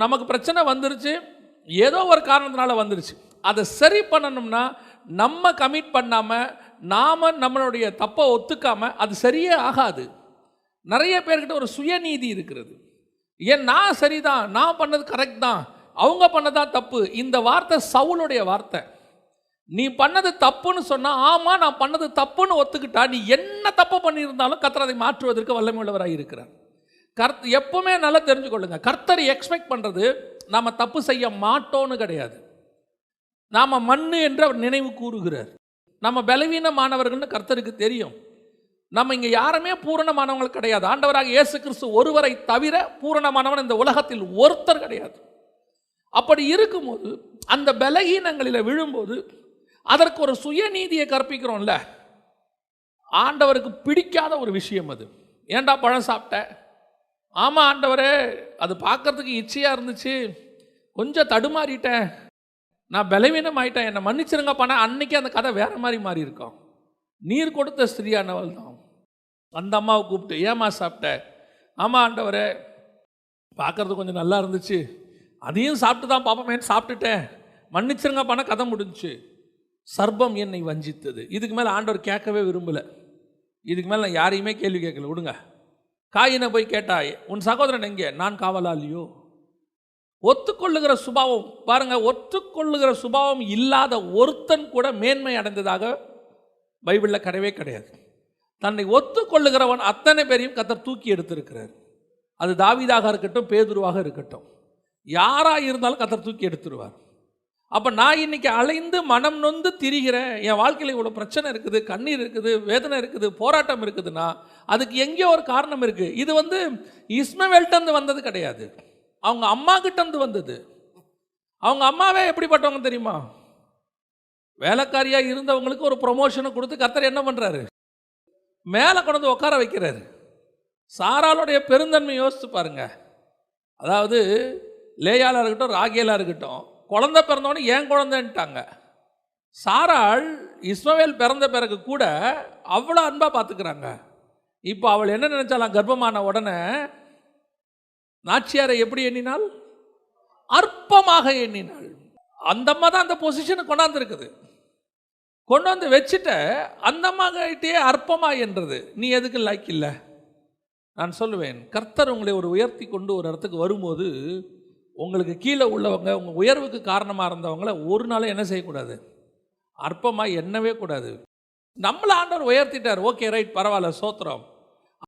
நமக்கு பிரச்சனை வந்துருச்சு, ஏதோ ஒரு காரணத்தினால வந்துருச்சு. அதை சரி பண்ணணும்னா நம்ம கமிட் பண்ணாமல், நாம் நம்மளுடைய தப்பை ஒத்துக்காமல் அது சரியே ஆகாது. நிறைய பேர்கிட்ட ஒரு சுயநீதி இருக்கிறது. ஏன் நான் சரிதான், நான் பண்ணது கரெக்ட் தான், அவங்க பண்ணதான் தப்பு. இந்த வார்த்தை சவுலுடைய வார்த்தை. நீ பண்ணது தப்புன்னு சொன்னால், ஆமாம் நான் பண்ணது தப்புன்னு ஒத்துக்கிட்டா, நீ என்ன தப்பு பண்ணியிருந்தாலும் கர்த்தர் அதை மாற்றுவதற்கு வல்லமை உள்ளவராக இருக்கிறார். எப்பவுமே நல்லா தெரிஞ்சுக்கொள்ளுங்க, கர்த்தர் எக்ஸ்பெக்ட் பண்ணுறது நாம் தப்பு செய்ய மாட்டோன்னு கிடையாது. நாம் மண்ணு என்று அவர் நினைவு கூறுகிறார். நம்ம பலவீனமானவர்கள்னு கர்த்தருக்கு தெரியும். நம்ம இங்கே யாருமே பூரணமானவங்கள் கிடையாது. ஆண்டவராக இயேசு கிறிஸ்து ஒருவரை தவிர பூரணமானவன் இந்த உலகத்தில் ஒருத்தர் கிடையாது. அப்படி இருக்கும்போது அந்த பலகீனங்களில் விழும்போது அதற்கு ஒரு சுயநீதியை கற்பிக்கிறோம்ல, ஆண்டவருக்கு பிடிக்காத ஒரு விஷயம் அது. ஏன்டா பழம் சாப்பிட்ட? ஆமாம் ஆண்டவரே, அது பார்க்கறதுக்கு இச்சையாக இருந்துச்சு, கொஞ்சம் தடுமாறிட்டேன், நான் பலவீனம் ஆயிட்டேன், என்னை மன்னிச்சிருங்க பண்ண. அன்னைக்கு அந்த கதை வேற மாதிரி மாறி இருக்கும். நீர் கொடுத்த ஸ்திரியானவள் தான். அந்த அம்மாவை கூப்பிட்டு, ஏமா சாப்பிட்ட? ஆமாம் ஆண்டவரே, பார்க்கறது கொஞ்சம் நல்லா இருந்துச்சு, அதையும் சாப்பிட்டு தான் பாப்பமேன்னு சாப்பிட்டுட்டேன், மன்னிச்சிருங்க பண்ண. கதை முடிஞ்சுச்சு. சர்ப்பம் என்னை வஞ்சித்தது. இதுக்கு மேலே ஆண்டவர் கேட்கவே விரும்பலை. இதுக்கு மேலே நான் யாரையுமே கேள்வி கேட்கல, விடுங்க. காயினை போய் கேட்டாய், உன் சகோதரன் எங்கே? நான் காவலாளியோ? ஒத்துக்கொள்ளுகிற சுபாவம் பாருங்க, ஒத்துக்கொள்ளுகிற சுபாவம் இல்லாத ஒருத்தன் கூட மேன்மை அடைந்ததாக பைபிளில் கிடையவே கிடையாது. தன்னை ஒத்துக்கொள்ளுகிறவன் அத்தனை பேரையும் கர்த்தர் தூக்கி எடுத்திருக்கிறார். அது தாவீதாக இருக்கட்டும், பேதுருவாக இருக்கட்டும், யாராக இருந்தாலும் கர்த்தர் தூக்கி எடுத்துருவார். அப்போ நான் இன்னைக்கு அலைந்து மனம் நொந்து திரிகிறேன், என் வாழ்க்கையில் இவ்வளோ பிரச்சனை இருக்குது, கண்ணீர் இருக்குது, வேதனை இருக்குது, போராட்டம் இருக்குதுன்னா அதுக்கு எங்கேயோ ஒரு காரணம் இருக்குது. இது இஸ்மவேல்கிட்டருந்து வந்தது கிடையாது, அவங்க அம்மா கிட்டேருந்து வந்தது. அவங்க அம்மாவே எப்படிப்பட்டவங்க தெரியுமா? வேலைக்காரியாக இருந்தவங்களுக்கு ஒரு ப்ரொமோஷனை கொடுத்து கர்த்தர் என்ன பண்ணுறாரு? மேலே கொண்டு வந்து உட்கார வைக்கிறாரு. சாராளுடைய பெருந்தன்மை யோசித்து பாருங்க. அதாவது லேயாலாக இருக்கட்டும், ராகேலாக இருக்கட்டும், குழந்தை பிறந்தவொடனே ஏன் குழந்தைன்ட்டாங்க. சாராள் இஸ்மவேல் பிறந்த பிறகு கூட அவ்வளோ அன்பாக பார்த்துக்கிறாங்க. இப்போ அவள் என்ன நினைச்சாலாம்? கர்ப்பமான உடனே நாச்சியாரை எப்படி எண்ணினாள்? அற்பமாக எண்ணினாள். அந்த அம்மா தான் அந்த பொசிஷனை கொண்டாந்துருக்குது. கொண்டு வந்து வச்சுட்ட அந்த அம்மா கிட்டே அற்பமாக என்றது. நீ எதுக்கு லைக் இல்லை? நான் சொல்லுவேன், கர்த்தர் உங்களை ஒரு உயர்த்தி கொண்டு ஒரு இடத்துக்கு வரும்போது உங்களுக்கு கீழே உள்ளவங்க, உங்கள் உயர்வுக்கு காரணமாக இருந்தவங்கள ஒரு நாள் என்ன செய்யக்கூடாது? அற்பமாக எண்ணவே கூடாது. நம்மளை ஆண்டவர் உயர்த்திட்டார், ஓகே ரைட், பரவாயில்ல, சோத்திரம்.